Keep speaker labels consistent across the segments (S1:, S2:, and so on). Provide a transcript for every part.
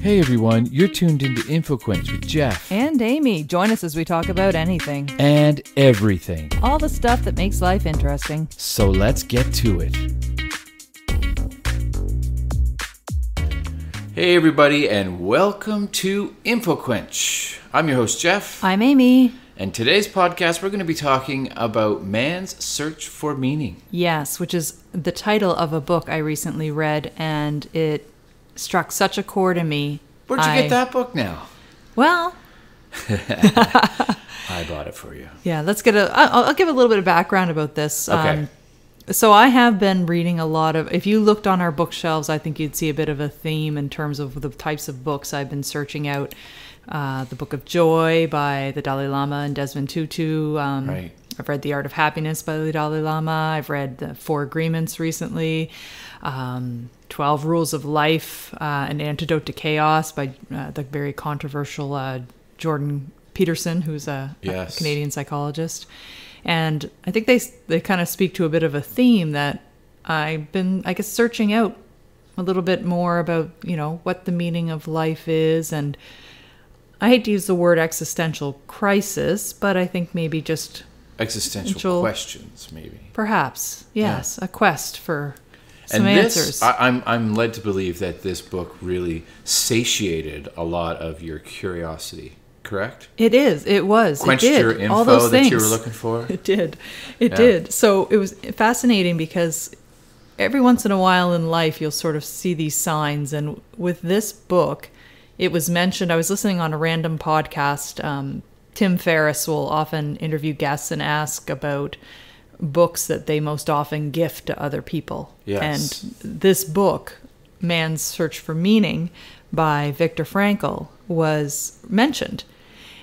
S1: Hey everyone, you're tuned into InfoQuench with Jeff.
S2: And Amy. Join us as we talk about anything.
S1: And everything.
S2: All the stuff that makes life interesting.
S1: So let's get to it. Hey everybody, and welcome to InfoQuench. I'm your host Jeff.
S2: I'm Amy.
S1: And today's podcast, we're going to be talking about man's search for meaning.
S2: Yes, which is the title of a book I recently read, and it struck such a chord in me.
S1: Where'd you get that book now?
S2: Well,
S1: I bought it for you.
S2: Yeah, I'll give a little bit of background about this.
S1: Okay.
S2: So I have been reading a lot of, if you looked on our bookshelves, I think you'd see a bit of a theme in terms of the types of books I've been searching out. The Book of Joy by the Dalai Lama and Desmond Tutu.
S1: Right.
S2: I've read The Art of Happiness by the Dalai Lama. I've read The Four Agreements recently. 12 Rules of Life, An Antidote to Chaos by the very controversial Jordan Peterson, who's a Canadian psychologist. And I think they kind of speak to a bit of a theme that I've been, I guess, searching out a little bit more about, what the meaning of life is. And I hate to use the word existential crisis, but I think maybe just
S1: existential questions, maybe.
S2: Perhaps, yes, a quest for some
S1: and
S2: answers.
S1: I'm led to believe that this book really satiated a lot of your curiosity, correct?
S2: It is. It was.
S1: Quenched
S2: it did.
S1: your info
S2: all those
S1: that
S2: things.
S1: you were looking for?
S2: It did. It did. So it was fascinating because every once in a while in life you'll sort of see these signs. And with this book, it was mentioned, I was listening on a random podcast. Tim Ferriss will often interview guests and ask about books that they most often gift to other people.
S1: Yes.
S2: And this book, Man's Search for Meaning by Viktor Frankl, was mentioned.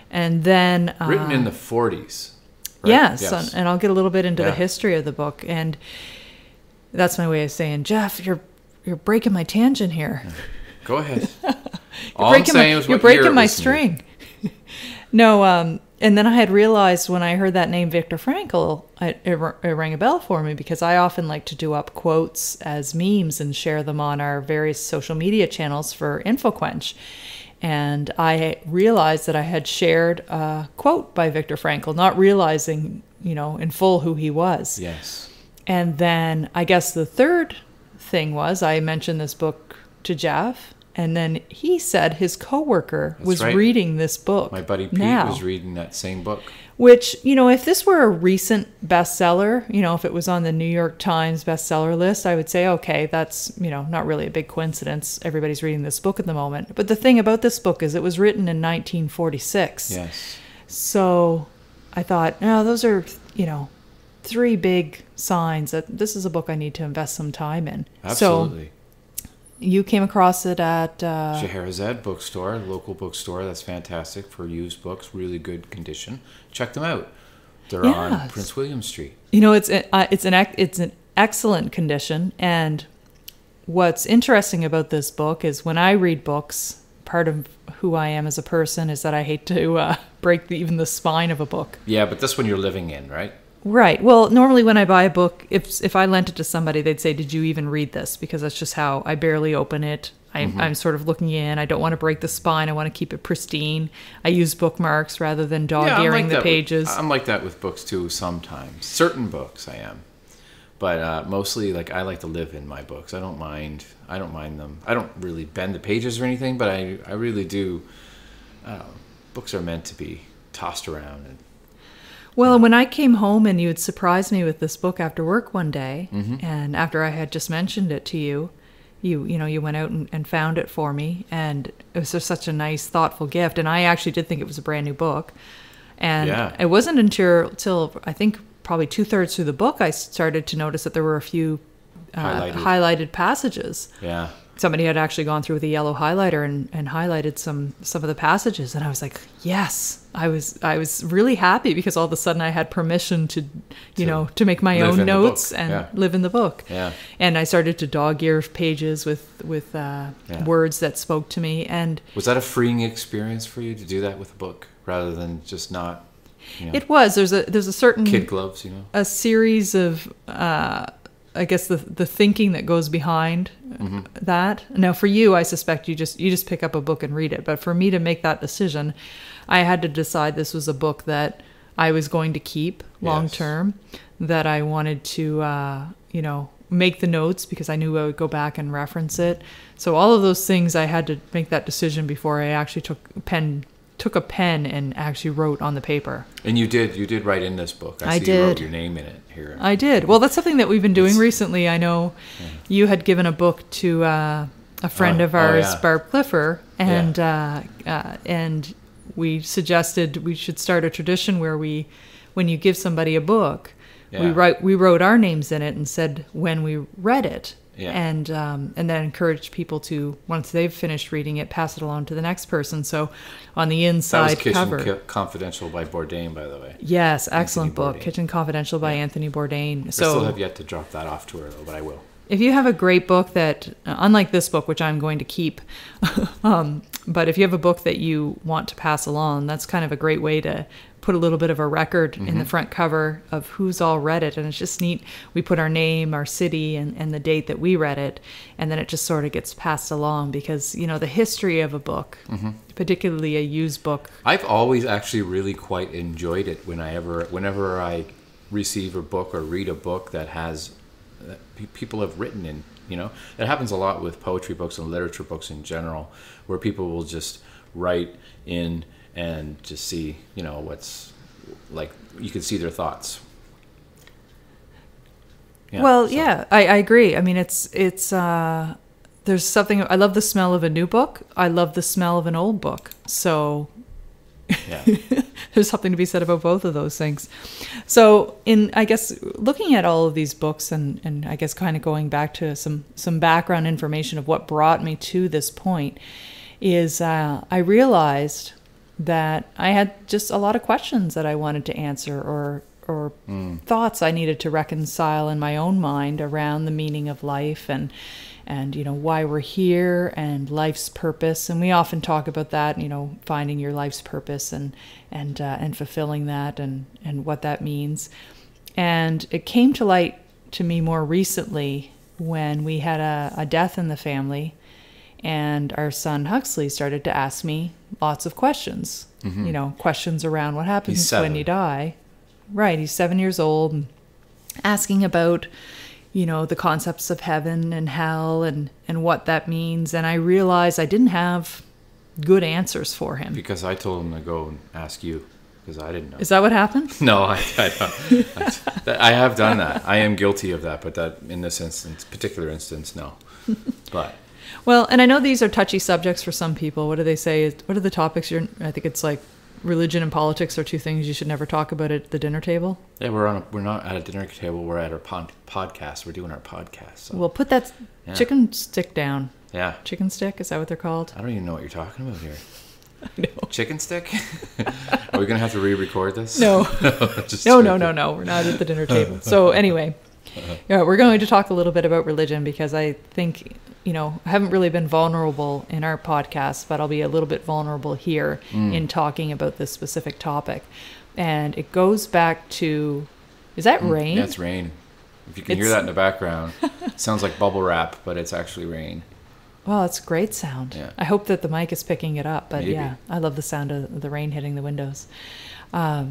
S2: And then...
S1: written in the 40s. Right?
S2: Yes. And I'll get a little bit into the history of the book. And that's my way of saying, Jeff, you're breaking my tangent here.
S1: Go ahead.
S2: You're breaking my string. No, and then I had realized when I heard that name Viktor Frankl, it rang a bell for me because I often like to do up quotes as memes and share them on our various social media channels for InfoQuench. And I realized that I had shared a quote by Viktor Frankl, not realizing, in full who he was.
S1: Yes.
S2: And then I guess the third thing was I mentioned this book to Jeff. And then he said his coworker was reading this book.
S1: My buddy Pete was reading that same book.
S2: Which, if this were a recent bestseller, if it was on the New York Times bestseller list, I would say, okay, that's, not really a big coincidence. Everybody's reading this book at the moment. But the thing about this book is it was written in 1946.
S1: Yes.
S2: So I thought, no, those are, three big signs that this is a book I need to invest some time in.
S1: Absolutely.
S2: So, you came across it at...
S1: Scheherazade bookstore, local bookstore. That's fantastic for used books, really good condition. Check them out. They're on Prince William Street. It's
S2: an excellent condition. And what's interesting about this book is when I read books, part of who I am as a person is that I hate to break even the spine of a book.
S1: Yeah, but this one you're living in, right?
S2: Right. Well, normally when I buy a book, if I lent it to somebody, they'd say, did you even read this? Because that's just how I barely open it. I'm sort of looking in. I don't want to break the spine. I want to keep it pristine. I use bookmarks rather than dog-earing the pages.
S1: I'm like that with books too sometimes. Certain books I am. But mostly I like to live in my books. I don't mind them. I don't really bend the pages or anything, but I really do. Books are meant to be tossed around and...
S2: Well, and when I came home and you had surprised me with this book after work one day, and after I had just mentioned it to you, you went out and found it for me, and it was just such a nice, thoughtful gift. And I actually did think it was a brand new book. And it wasn't until I think probably 2/3 through the book I started to notice that there were a few highlighted passages.
S1: Yeah.
S2: Somebody had actually gone through with a yellow highlighter and highlighted some of the passages, and I was like, yes. I was really happy because all of a sudden I had permission to make my own notes and live in the book.
S1: Yeah.
S2: And I started to dog-ear pages with words that spoke to me. And
S1: was that a freeing experience for you to do that with a book rather than just not?
S2: It was. There's a certain
S1: kid gloves,
S2: a series of I guess the thinking that goes behind that. Now for you, I suspect you just pick up a book and read it. But for me to make that decision, I had to decide this was a book that I was going to keep long term, that I wanted to, make the notes because I knew I would go back and reference it. So all of those things, I had to make that decision before I actually took a pen and actually wrote on the paper.
S1: And you did write in this book. I see
S2: did.
S1: You wrote your name in it here.
S2: I did. Well, that's something that we've been doing recently. I know you had given a book to a friend of ours, Barb Cliffer, and we suggested we should start a tradition where when you give somebody a book, we wrote our names in it and said when we read it. Yeah. And then encourage people to, once they've finished reading it, pass it along to the next person. So on the inside cover.
S1: That was Kitchen Confidential by Bourdain, by the way.
S2: Yes, excellent book. Kitchen Confidential by Anthony Bourdain.
S1: I still have yet to drop that off to her, though, but I will.
S2: If you have a great book that, unlike this book, which I'm going to keep, but if you have a book that you want to pass along, that's kind of a great way to put a little bit of a record in the front cover of who's all read it. And it's just neat. We put our name, our city, and the date that we read it. And then it just sort of gets passed along because, the history of a book, particularly a used book.
S1: I've always actually really quite enjoyed it whenever I receive a book or read a book that people have written in. It happens a lot with poetry books and literature books in general, where people will just write in and just see, what's like, you can see their thoughts.
S2: Yeah, I agree. I mean, it's there's something, I love the smell of a new book. I love the smell of an old book. So there's something to be said about both of those things. So I guess looking at all of these books and I guess kind of going back to some background information of what brought me to this point is I realized that I had just a lot of questions that I wanted to answer or thoughts I needed to reconcile in my own mind around the meaning of life and why we're here and life's purpose. And we often talk about that, finding your life's purpose and fulfilling that and what that means. And it came to light to me more recently when we had a death in the family. And our son Huxley started to ask me lots of questions, questions around what happens when you die. Right, he's 7 years old, and asking about, the concepts of heaven and hell and what that means. And I realized I didn't have good answers for him.
S1: Because I told him to go and ask you, because I didn't know.
S2: Is that what happened?
S1: No, I have done that. I am guilty of that, but that in this particular instance, no. But...
S2: Well, and I know these are touchy subjects for some people. What do they say? What are the topics? I think it's like religion and politics are two things you should never talk about at the dinner table.
S1: Yeah, we're not at a dinner table. We're at our podcast. We're doing our podcast. So.
S2: Well, put that chicken stick down.
S1: Yeah.
S2: Chicken stick? Is that what they're called?
S1: I don't even know what you're talking about here.
S2: I know.
S1: Chicken stick? Are we going to have to re-record this?
S2: No. No. We're not at the dinner table. So anyway, we're going to talk a little bit about religion because I think... I haven't really been vulnerable in our podcast, but I'll be a little bit vulnerable here in talking about this specific topic. And it goes back to, is that rain?
S1: Yeah, it's rain. If you can hear that in the background, it sounds like bubble wrap, but it's actually rain.
S2: Well, it's great sound.
S1: Yeah.
S2: I hope that the mic is picking it up, but
S1: Maybe.
S2: Yeah, I love the sound of the rain hitting the windows. But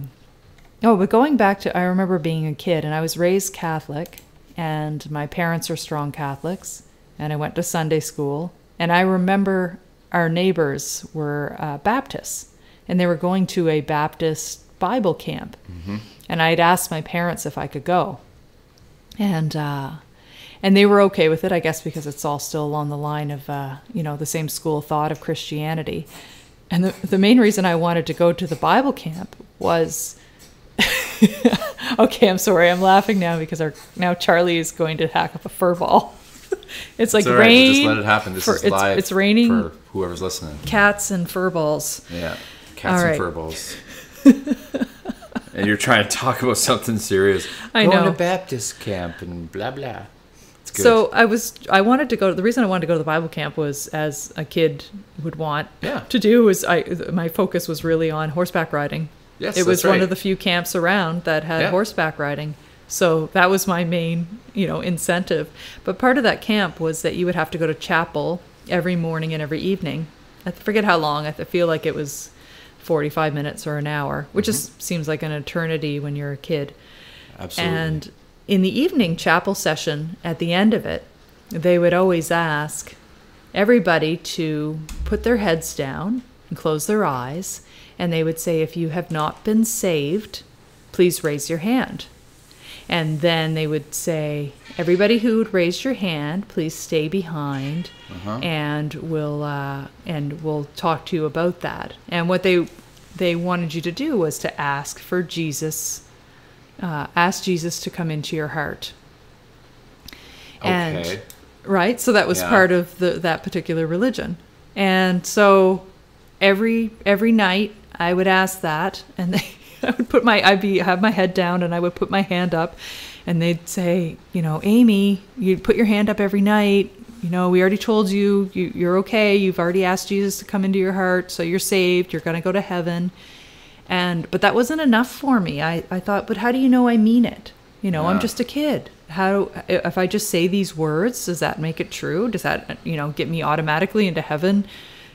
S2: going back to, I remember being a kid and I was raised Catholic and my parents are strong Catholics. And I went to Sunday school. And I remember our neighbors were Baptists. And they were going to a Baptist Bible camp. Mm-hmm. And I'd asked my parents if I could go. And they were okay with it, I guess, because it's all still along the line of, the same school of thought of Christianity. And the main reason I wanted to go to the Bible camp was... Okay, I'm sorry. I'm laughing now because now Charlie is going to hack up a fur ball. It's like rain.
S1: Just let it happen. This is live.
S2: It's raining
S1: for whoever's listening.
S2: Cats and fur balls.
S1: Yeah, cats and fur balls. And you're trying to talk about something serious.
S2: I know.
S1: Going to Baptist camp and blah blah. It's good.
S2: So I wanted to go. The reason I wanted to go to the Bible camp was, as a kid would want to do, was my focus was really on horseback riding.
S1: Yes,
S2: it was
S1: that's right.
S2: one of the few camps around that had horseback riding. So that was my main, incentive. But part of that camp was that you would have to go to chapel every morning and every evening. I forget how long. I feel like it was 45 minutes or an hour, which just seems like an eternity when you're a kid.
S1: Absolutely.
S2: And in the evening chapel session, at the end of it, they would always ask everybody to put their heads down and close their eyes. And they would say, if you have not been saved, please raise your hand. And then they would say, everybody who would raise your hand, please stay behind, and we'll talk to you about that. And what they wanted you to do was to ask for Jesus, ask Jesus to come into your heart. And
S1: Okay.
S2: right, so that was part of that particular religion. And so every night I would ask that, and I would have my head down, and I would put my hand up, and they'd say, Amy, you'd put your hand up every night. We already told you, you're okay. You've already asked Jesus to come into your heart, so you're saved. You're going to go to heaven. But that wasn't enough for me. I thought, but how do you know I mean it? I'm just a kid. If I just say these words, does that make it true? Does that, get me automatically into heaven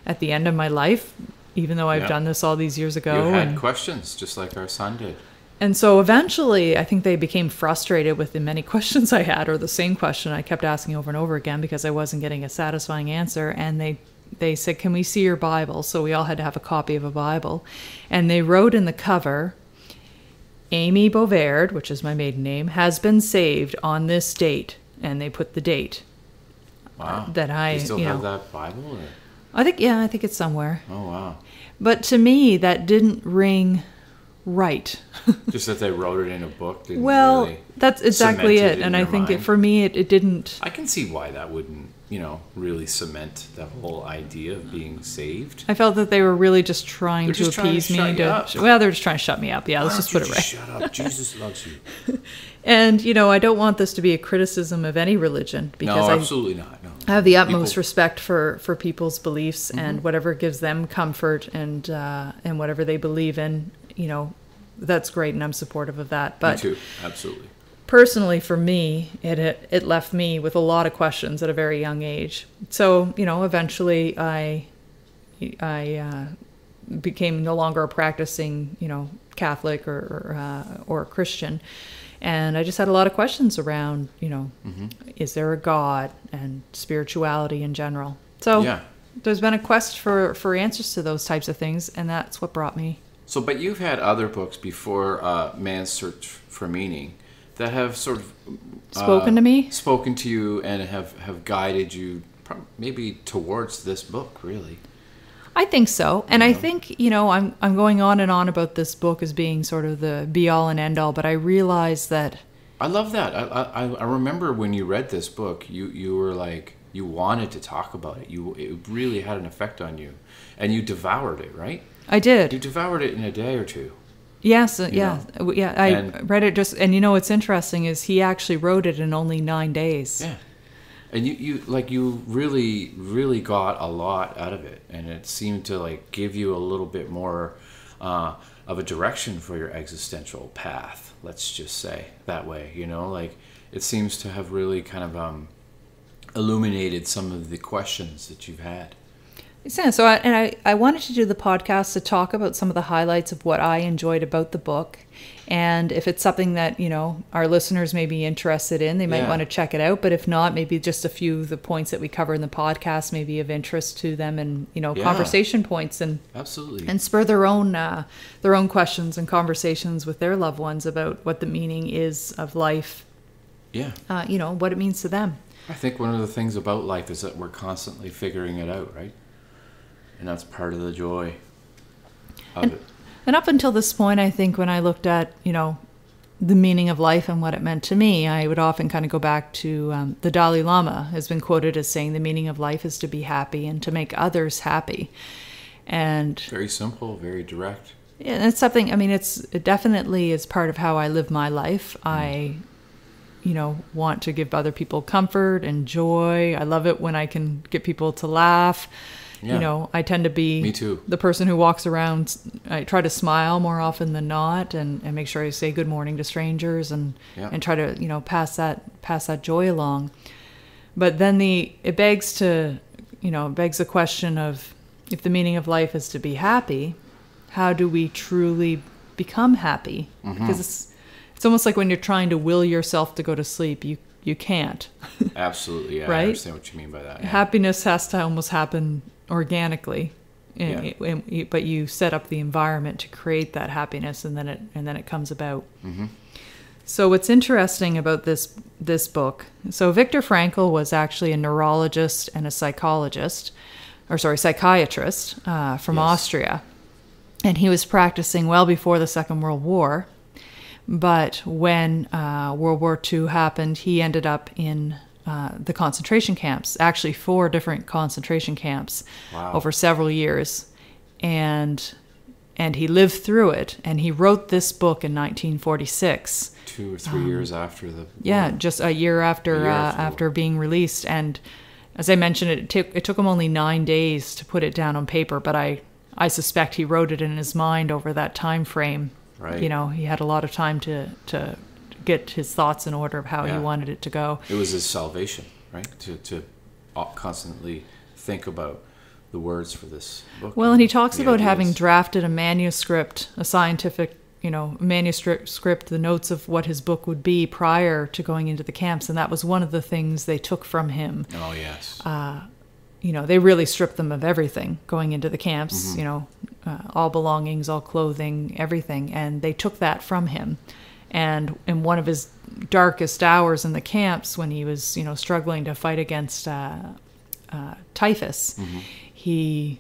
S2: at the end of my life, even though I've done this all these years ago?
S1: You had questions, just like our son did.
S2: And so eventually, I think they became frustrated with the many questions I had, or the same question I kept asking over and over again because I wasn't getting a satisfying answer. And they said, can we see your Bible? So we all had to have a copy of a Bible. And they wrote in the cover, Amy Bovaird, which is my maiden name, has been saved on this date. And they put the date.
S1: Wow.
S2: That I,
S1: Do you still have that Bible? Or?
S2: I think it's somewhere.
S1: Oh, wow.
S2: But to me, that didn't ring right.
S1: Just that they wrote it in a book.
S2: Well,
S1: really
S2: that's exactly
S1: cement
S2: it. And I
S1: your
S2: think
S1: mind.
S2: for me, it didn't.
S1: I can see why that wouldn't, really cement the whole idea of being saved.
S2: I felt that they were really just trying to
S1: just trying to
S2: appease me.
S1: shut you up.
S2: Well, they're just trying to shut me up. Yeah, let's just put it right.
S1: Shut up. Jesus loves you.
S2: And, I don't want this to be a criticism of any religion, because
S1: No, absolutely not. No.
S2: I have the utmost respect for people's beliefs and whatever gives them comfort and whatever they believe in, that's great, and I'm supportive of that. But
S1: Me too. Absolutely.
S2: personally, for me, it left me with a lot of questions at a very young age. So, eventually I became no longer a practicing, Catholic or Christian. And I just had a lot of questions around, is there a God, and spirituality in general. So there's been a quest for answers to those types of things, and that's what brought me.
S1: So, but you've had other books before Man's Search for Meaning that have sort of
S2: Spoken to me?
S1: Spoken to you and have guided you maybe towards this book, really.
S2: I think so. And I think, I'm going on and on about this book as being sort of the be-all and end-all, but I realize that...
S1: I love that. I remember when you read this book, you were like, you wanted to talk about it. It really had an effect on you. And you devoured it, right?
S2: I did.
S1: You devoured it in a day or two.
S2: Yes, I read it and what's interesting is he actually wrote it in only 9 days.
S1: Yeah. And you really, really got a lot out of it, and it seemed to give you a little bit more of a direction for your existential path. Let's just say that way, it seems to have really kind of illuminated some of the questions that you've had.
S2: Yeah, so I wanted to do the podcast to talk about some of the highlights of what I enjoyed about the book. And if it's something that, our listeners may be interested in, they might want to check it out. But if not, maybe just a few of the points that we cover in the podcast may be of interest to them, and, conversation points, and
S1: absolutely, and
S2: spur their own questions and conversations with their loved ones about what the meaning is of life. Yeah. What it means to them.
S1: I think one of the things about life is that we're constantly figuring it out, right? And that's part of the joy of it.
S2: And up until this point, I think when I looked at, the meaning of life and what it meant to me, I would often kind of go back to the Dalai Lama has been quoted as saying the meaning of life is to be happy and to make others happy. And
S1: very simple, very direct.
S2: Yeah, it's something, it definitely is part of how I live my life. I want to give other people comfort and joy. I love it when I can get people to laugh.
S1: Yeah.
S2: You know, I tend to be
S1: Me too.
S2: the person who walks around. I try to smile more often than not, and make sure I say good morning to strangers, and
S1: Yeah.
S2: and try to, you know, pass that joy along. But then it begs the question of, if the meaning of life is to be happy, how do we truly become happy? Because it's almost like when you're trying to will yourself to go to sleep, you can't.
S1: Absolutely, yeah.
S2: Right?
S1: I understand what you mean by that. Yeah.
S2: Happiness has to almost happen organically,
S1: Yeah.
S2: but you set up the environment to create that happiness, and then it comes about. So what's interesting about this book? So Viktor Frankl was actually a neurologist and a psychiatrist from Austria, and he was practicing well before the Second World War. But when World War II happened, he ended up in the concentration camps, actually 4 different concentration camps.
S1: Wow.
S2: Over several years. And he lived through it. And he wrote this book in 1946.
S1: 2 or 3 years after the
S2: Yeah,
S1: war.
S2: just a year after after being released. And as I mentioned, it took him only 9 days to put it down on paper, but I suspect he wrote it in his mind over that time frame.
S1: Right.
S2: You know, he had a lot of time to get his thoughts in order of how he wanted it to go.
S1: It was his salvation, right? To constantly think about the words for this book.
S2: Well, and he talks
S1: the
S2: about having
S1: ideas.
S2: drafted a manuscript, a scientific, manuscript, the notes of what his book would be prior to going into the camps, and that was one of the things they took from him.
S1: Oh, yes.
S2: They really stripped them of everything going into the camps, all belongings, all clothing, everything. And they took that from him. And in one of his darkest hours in the camps, when he was, struggling to fight against typhus, he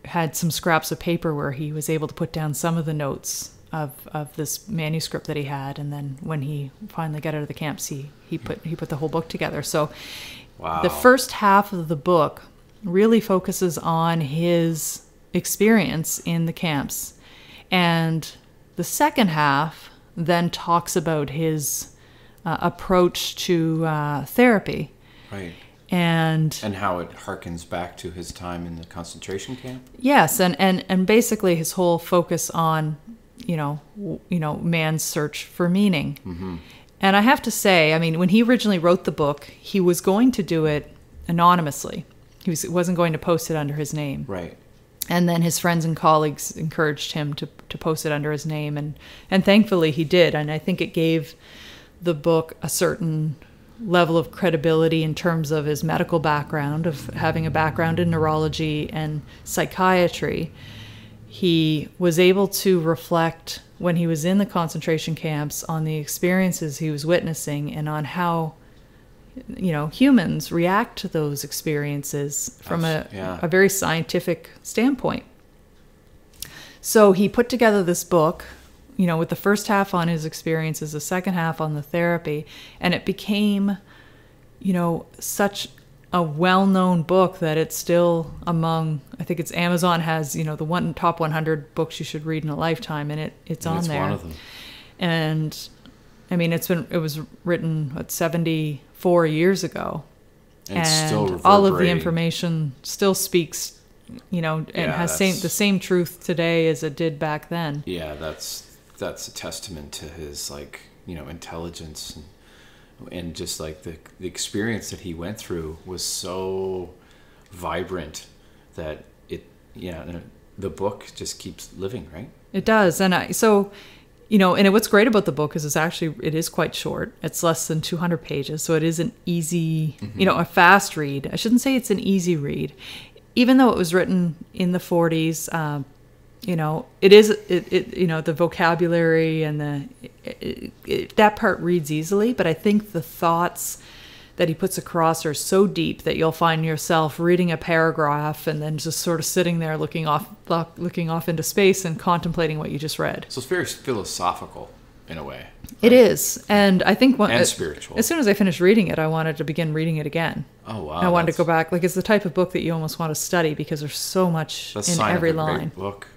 S2: had some scraps of paper where he was able to put down some of the notes of this manuscript that he had. And then when he finally got out of the camps, he put the whole book together. So
S1: Wow.
S2: the first half of the book really focuses on his experience in the camps. And the second half then talks about his approach to therapy.
S1: Right.
S2: And
S1: how it harkens back to his time in the concentration camp?
S2: yes, and basically his whole focus on, man's search for meaning.
S1: Mm-hmm.
S2: And I have to say, I mean, when he originally wrote the book, he was going to do it anonymously. He wasn't going to post it under his name.
S1: Right.
S2: And then his friends and colleagues encouraged him to post it under his name. And thankfully he did. And I think it gave the book a certain level of credibility in terms of his medical background, of having a background in neurology and psychiatry. He was able to reflect when he was in the concentration camps on the experiences he was witnessing and on how humans react to those experiences from a very scientific standpoint. So he put together this book, with the first half on his experiences, the second half on the therapy, and it became, such a well-known book that it's still among, I think it's Amazon has, the top 100 books you should read in a lifetime, and it's on there.
S1: One of them.
S2: And I mean, it was written 74 years ago,
S1: and still
S2: all of the
S1: reverberating.
S2: information still speaks, and has the same truth today as it did back then.
S1: Yeah, that's a testament to his intelligence and just like the experience that he went through was so vibrant that the book just keeps living, right?
S2: It does, and what's great about the book is it is quite short. It's less than 200 pages, so it is an easy, a fast read. I shouldn't say it's an easy read, even though it was written in the 40s. It is the vocabulary and that part reads easily, but I think the thoughts that he puts across are so deep that you'll find yourself reading a paragraph and then just sort of sitting there looking off into space and contemplating what you just read.
S1: So it's very philosophical in a way. Right?
S2: It is, and I think
S1: and spiritual.
S2: As soon as I finished reading it, I wanted to begin reading it again.
S1: Oh wow!
S2: I wanted to go back. Like, it's the type of book that you almost want to study because there's so much in every line.
S1: Great book.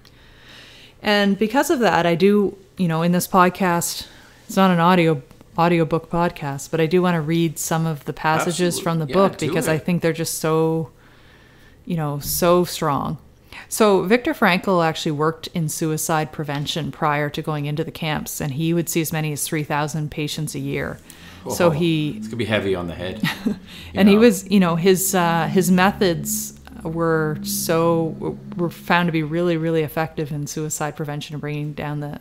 S2: And because of that, I do, in this podcast, it's not an audiobook podcast, but I do want to read some of the passages from the book because I think they're just so so strong. So Viktor Frankl actually worked in suicide prevention prior to going into the camps, and he would see as many as 3,000 patients a year.
S1: Oh,
S2: so
S1: it's gonna be heavy on the head.
S2: And he was, his methods were found to be really, really effective in suicide prevention and bringing down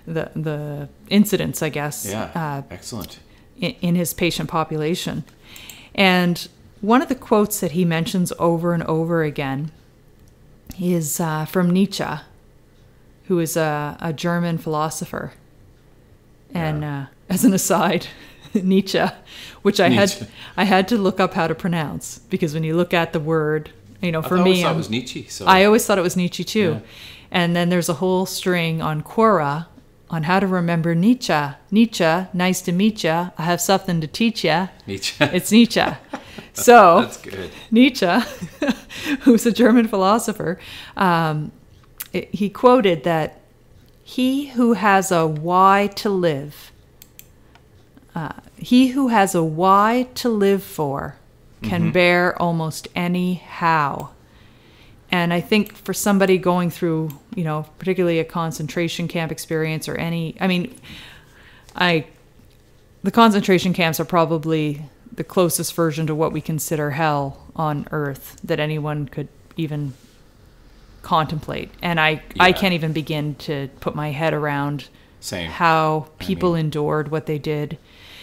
S2: the incidence, I guess.
S1: Yeah, excellent.
S2: In his patient population. And one of the quotes that he mentions over and over again is from Nietzsche, who is a German philosopher. And as an aside, Nietzsche, which I had to look up how to pronounce, because when you look at the word, for me,
S1: I always thought it was Nietzsche. So.
S2: I always thought it was Nietzsche too.
S1: Yeah.
S2: And then there's a whole string on Quora on how to remember Nietzsche. Nietzsche, nice to meet ya. I have something to teach ya.
S1: Nietzsche.
S2: It's Nietzsche. So
S1: that's good.
S2: Nietzsche, who's a German philosopher, he quoted that he who has a why to live, for can bear almost any how. And I think for somebody going through, particularly a concentration camp experience or the concentration camps are probably the closest version to what we consider hell on earth that anyone could even contemplate. And I can't even begin to put my head around how people endured what they did.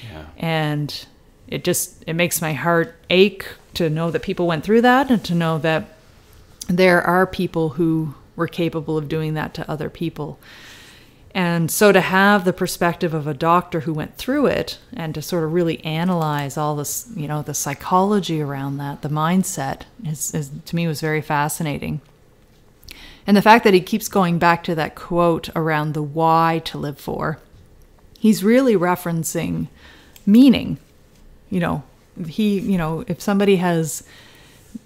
S1: Yeah.
S2: And it makes my heart ache to know that people went through that, and to know that there are people who were capable of doing that to other people. And so to have the perspective of a doctor who went through it, and to sort of really analyze all this, the psychology around that, the mindset, is to me was very fascinating. And the fact that he keeps going back to that quote around the why to live for, he's really referencing meaning. If somebody has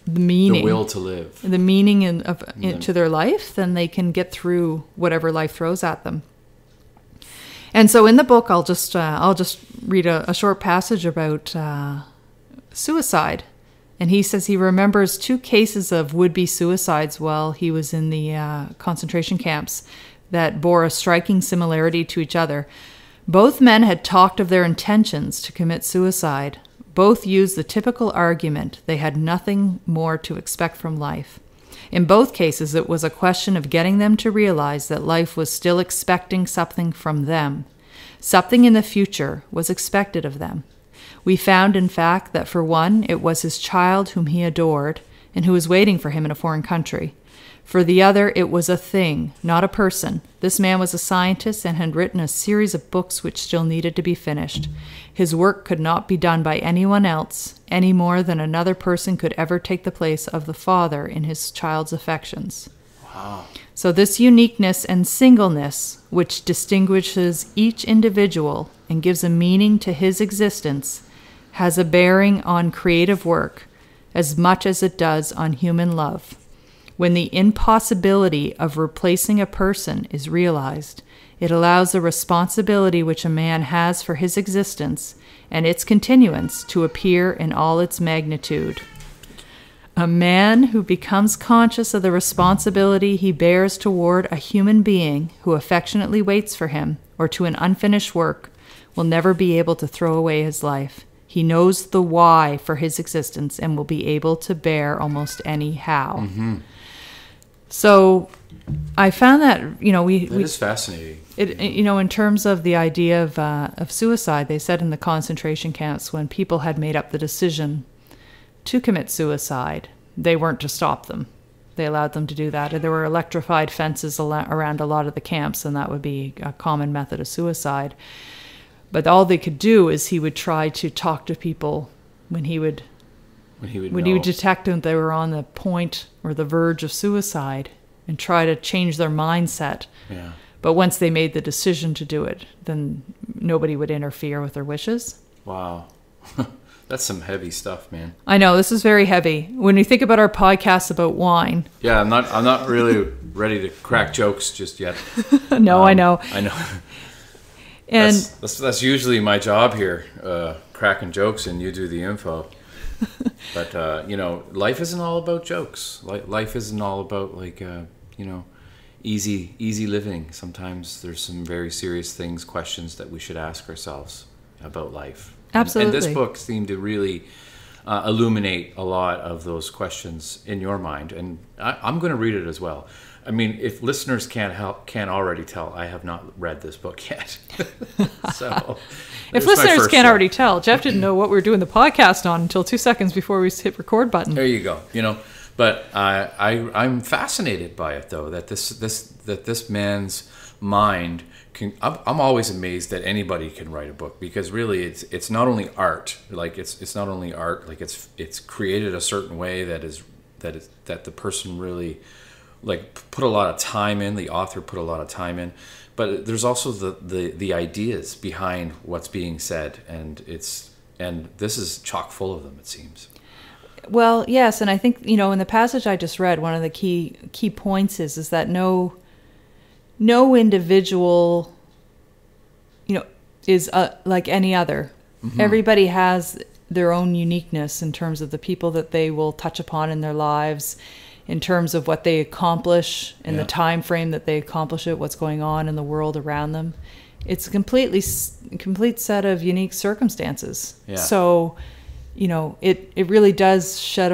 S2: the meaning,
S1: the will to live,
S2: the meaning to their life, then they can get through whatever life throws at them. And so in the book, I'll just read a short passage about suicide. And he says he remembers 2 cases of would-be suicides while he was in the concentration camps that bore a striking similarity to each other. Both men had talked of their intentions to commit suicide. Both used the typical argument they had nothing more to expect from life. In both cases, it was a question of getting them to realize that life was still expecting something from them. Something in the future was expected of them. We found, in fact, that for one, it was his child whom he adored and who was waiting for him in a foreign country. For the other, it was a thing, not a person. This man was a scientist and had written a series of books which still needed to be finished. His work could not be done by anyone else, any more than another person could ever take the place of the father in his child's affections.
S1: Wow.
S2: So this uniqueness and singleness, which distinguishes each individual and gives a meaning to his existence, has a bearing on creative work as much as it does on human love. When the impossibility of replacing a person is realized, it allows the responsibility which a man has for his existence and its continuance to appear in all its magnitude. A man who becomes conscious of the responsibility he bears toward a human being who affectionately waits for him, or to an unfinished work, will never be able to throw away his life. He knows the why for his existence and will be able to bear almost any how.
S1: Mm-hmm.
S2: So I found that, that
S1: is fascinating.
S2: In terms of the idea of suicide, they said in the concentration camps, when people had made up the decision to commit suicide, they weren't to stop them. They allowed them to do that. And there were electrified fences around a lot of the camps, and that would be a common method of suicide. But all they could do is he would try to talk to people when he would detect that they were on the point or the verge of suicide, and try to change their mindset.
S1: Yeah.
S2: But once they made the decision to do it, then nobody would interfere with their wishes.
S1: Wow. That's some heavy stuff, man.
S2: I know, this is very heavy. When we think about our podcast about wine.
S1: Yeah, I'm not really ready to crack jokes just yet.
S2: No, I know.
S1: And that's usually my job here, cracking jokes, and you do the info. But life isn't all about jokes. Life isn't all about easy living. Sometimes there's some very serious things, questions that we should ask ourselves about life.
S2: Absolutely.
S1: And this book seemed to really illuminate a lot of those questions in your mind, and I'm going to read it as well. I mean, if listeners can't already tell, I have not read this book yet. So,
S2: if listeners can't already tell, Jeff didn't know what we were doing the podcast on until 2 seconds before we hit record button.
S1: There you go. But I'm fascinated by it, though, that this man's mind can. I'm always amazed that anybody can write a book, because really it's not only art. Like it's not only art. Like it's created a certain way that the person really put a lot of time in. The author put a lot of time in, but there's also the ideas behind what's being said, and this is chock full of them, it seems.
S2: Well, yes, and I think in the passage I just read, one of the key points is that no individual is like any other. Mm-hmm. Everybody has their own uniqueness in terms of the people that they will touch upon in their lives, in terms of what they accomplish in the time frame that they accomplish it, what's going on in the world around them. It's a complete set of unique circumstances. Yeah. So, it really does shed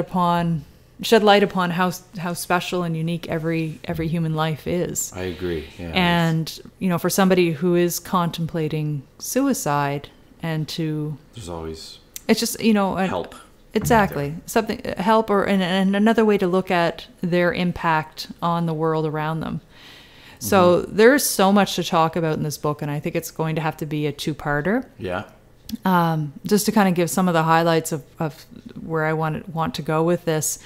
S2: light upon how special and unique every human life is.
S1: I agree. Yeah,
S2: and for somebody who is contemplating suicide, there's
S1: always
S2: it's just
S1: help.
S2: Exactly. Something help, and another way to look at their impact on the world around them. So there's so much to talk about in this book, and I think it's going to have to be a two-parter.
S1: Yeah.
S2: Just to kind of give some of the highlights of where I want to go with this.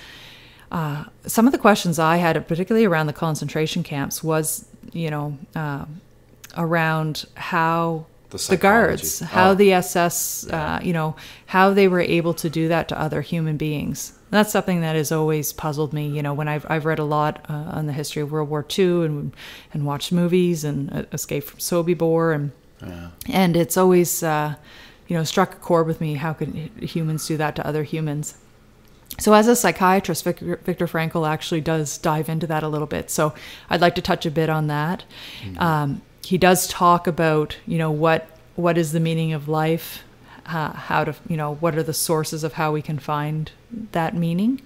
S2: Some of the questions I had, particularly around the concentration camps, was around how the guards, how the SS, how they were able to do that to other human beings. And that's something that has always puzzled me. When I've read a lot on the history of World War II and watched movies and Escape from Sobibor, and it's always struck a chord with me. How could humans do that to other humans? So as a psychiatrist, Viktor Frankl actually does dive into that a little bit. So I'd like to touch a bit on that. Mm-hmm. He does talk about, what is the meaning of life, how to, what are the sources of how we can find that meaning,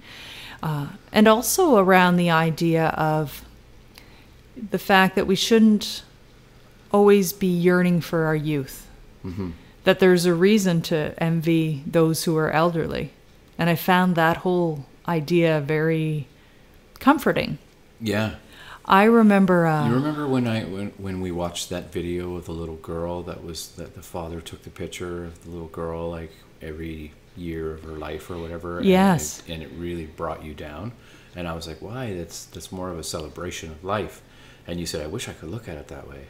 S2: and also around the idea of the fact that we shouldn't always be yearning for our youth, that there's a reason to envy those who are elderly. And I found that whole idea very comforting. Yeah. I remember.
S1: You remember when we watched that video of the little girl that the father took the picture of the little girl like every year of her life or whatever.
S2: Yes.
S1: And it really brought you down, and I was like, why? That's more of a celebration of life. And you said, I wish I could look at it that way.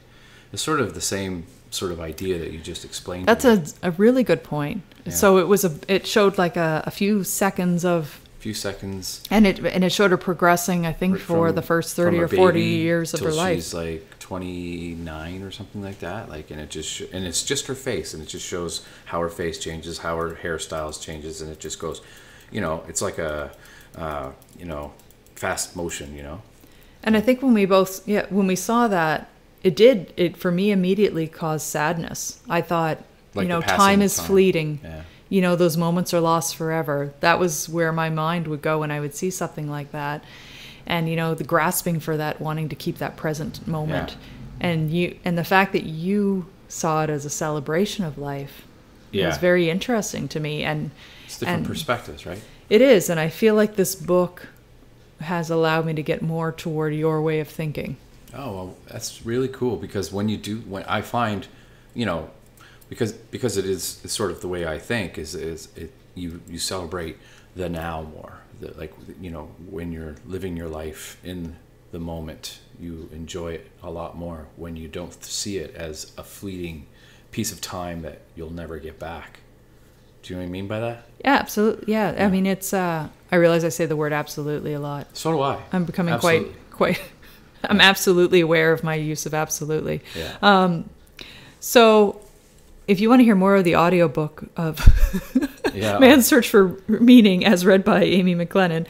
S1: It's sort of the same sort of idea that you just explained.
S2: That's a really good point. Yeah. So it showed like a few seconds of. And it showed her progressing, I think, for the first 30 or 40 years of her life.
S1: She's like 29 or something like that. And it's just her face, and it just shows how her face changes, how her hairstyles changes, and it just goes, it's like a fast motion,
S2: And I think when we saw that, it for me immediately caused sadness. I thought, time is fleeting. Yeah. Those moments are lost forever. That was where my mind would go when I would see something like that. And, the grasping for that, wanting to keep that present moment. Yeah. And the fact that you saw it as a celebration of life was very interesting to me. And
S1: it's different perspectives, right?
S2: It is. And I feel like this book has allowed me to get more toward your way of thinking.
S1: Oh, well, that's really cool, because when I find, because it's sort of the way I think you celebrate the now more, when you're living your life in the moment, you enjoy it a lot more when you don't see it as a fleeting piece of time that you'll never get back. Do you know what I mean by that?
S2: Yeah, absolutely. Yeah. I mean, it's I realize I say the word absolutely a lot.
S1: So do I.
S2: I'm becoming quite I'm absolutely aware of my use of absolutely.
S1: Yeah.
S2: So if you want to hear more of the audiobook of
S1: Yeah.
S2: Man's Search for Meaning, as read by Amy McLennan.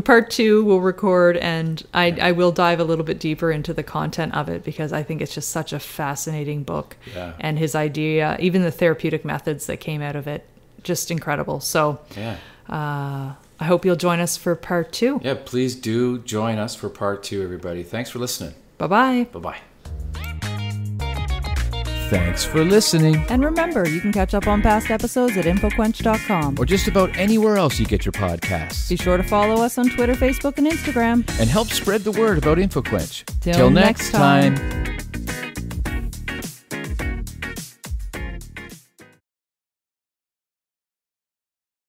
S2: Part 2 we'll record, and I will dive a little bit deeper into the content of it, because I think it's just such a fascinating book.
S1: Yeah.
S2: And his idea, even the therapeutic methods that came out of it, just incredible. So I hope you'll join us for part 2.
S1: Yeah, please do join us for part 2, everybody. Thanks for listening.
S2: Bye-bye.
S1: Bye-bye. Thanks for listening.
S2: And remember, you can catch up on past episodes at infoquench.com.
S1: Or just about anywhere else you get your podcasts.
S2: Be sure to follow us on Twitter, Facebook, and Instagram.
S1: And help spread the word about InfoQuench.
S2: Till next time.